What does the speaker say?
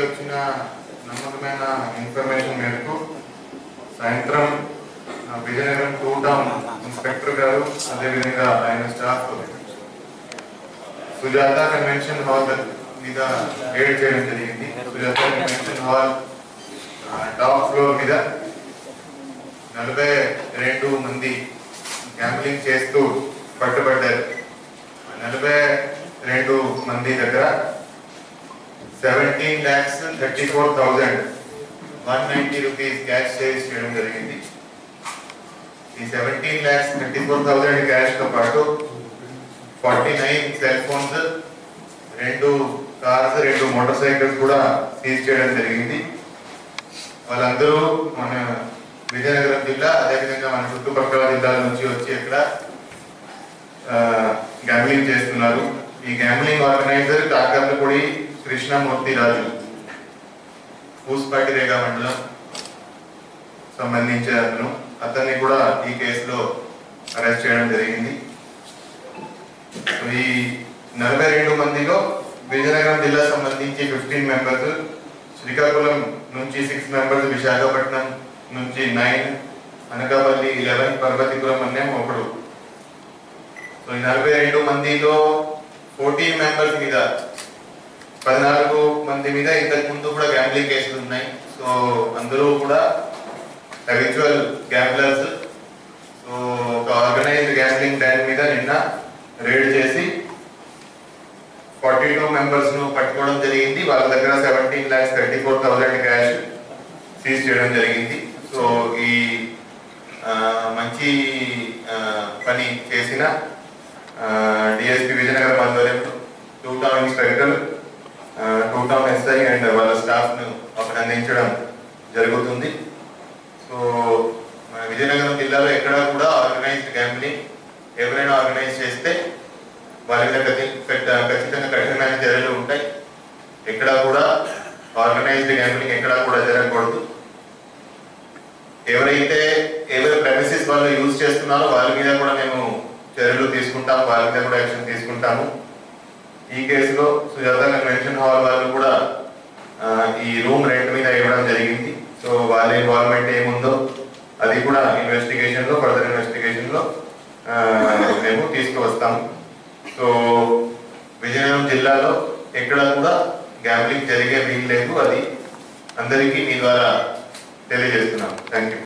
వచ్చిన నమ్మకమైన ఇన్ఫర్మేషన్ మేరకు సాయంత్రం విజయనగరం 2 టౌన్ ఇన్స్పెక్టర్ గారు అదేవిధంగా ఆయన స్టాఫ్ సుజాత కన్వెన్షన్ హాల్ మీద రేడ్ చేయడం జరిగింది. Sujatha convention hall top floor మీద 42 మంది గ్యాంబ్లింగ్ చేస్తూ పట్టుబడ్డారు. 42 మంది దగ్గర 17,34,190 రూపీస్ క్యాష్ సేల్స్ చేయడం జరిగింది. ఈ 17,34,000 క్యాష్ తో పాటు 49 cell phones, 2 cars, 2 motor cycles కూడా సీజ్ చేయడం జరిగింది. వాళ్ళందరూ మన విజయనగరం జిల్లా అదేవిధంగా మన చుట్టుపక్కల జిల్లాల నుంచి వచ్చి ఇక్కడ గ్యాంబ్లింగ్ చేస్తున్నారు. ఈ గ్యాంబ్లింగ్ ఆర్గనైజర్ కాకర్లపూడి కృష్ణమూర్తి రాజు, పూస్పాటి రేగా మండలం సంబంధించిన అతన్ని కూడా ఈ కేసులో అరెస్ట్ చేయడం జరిగింది. ఈ 42 మందిలో విజయనగరం జిల్లా సంబంధించి 15 మెంబర్స్, శ్రీకాకుళం నుంచి 6 మెంబర్స్, విశాఖపట్నం నుంచి 9, అనకాపల్లి 11, పర్వతీపురం అనే ఒకడు. సో ఈ 42 మందిలో 14 మెంబర్స్ మీద 14 మంది మీద ఇంతకు ముందు కూడా గ్యాంబ్లింగ్ కేసులు ఉన్నాయి. సో అందరూ కూడా హ్యాబిచువల్ గ్యాంబ్లర్స్. సో ఒక ఆర్గనైజ్డ్ గ్యాంబ్లింగ్ దాని మీద నిన్న రేడ్ చేసి 42 మెంబర్స్ ను పట్టుకోవడం జరిగింది. వాళ్ళ దగ్గర 17,34,000 క్యాష్ సీజ్ చేయడం జరిగింది. సో ఈ మంచి పని చేసిన డిఎస్పీ విజయనగరం ఆధ్వర్యంలో 2 town inspector, 2 town SI and వాళ్ళ స్టాఫ్ ను అభినందించడం జరుగుతుంది. సో మన విజయనగరం జిల్లాలో ఎక్కడ కూడా ఆర్గనైజ్డ్ గ్యాంబ్లింగ్ ఎవరైనా ఆర్గనైజ్ చేస్తే వాళ్ళ మీద ఖచ్చితంగా కఠినమైన చర్యలు ఉంటాయి. ఎక్కడా కూడా ఆర్గనైజ్డ్ గ్యాంబ్లింగ్ ఎక్కడా కూడా జరగకూడదు. ఎవరైతే ఎవరి ప్రెమిసెస్ వాళ్ళు యూజ్ చేస్తున్నారో వాళ్ళ మీద కూడా మేము చర్యలు తీసుకుంటాము, వాళ్ళ మీద కూడా యాక్షన్ తీసుకుంటాము. ఈ కేసులో సుజాత కన్వెన్షన్ హాల్ వాళ్ళు కూడా ఈ రూమ్ రెంట్ మీద ఇవ్వడం జరిగింది. సో వాళ్ళ ఇన్వాల్వ్మెంట్ ఏముందో అది కూడా ఇన్వెస్టిగేషన్ లో, ఫర్దర్ ఇన్వెస్టిగేషన్ లో మేము తీసుకువస్తాము. సో విజయనగరం జిల్లాలో ఎక్కడ కూడా గ్యాంబ్లింగ్ జరిగే వీలు లేదు. అది అందరికీ మీ ద్వారా తెలియజేస్తున్నాం. Thank you.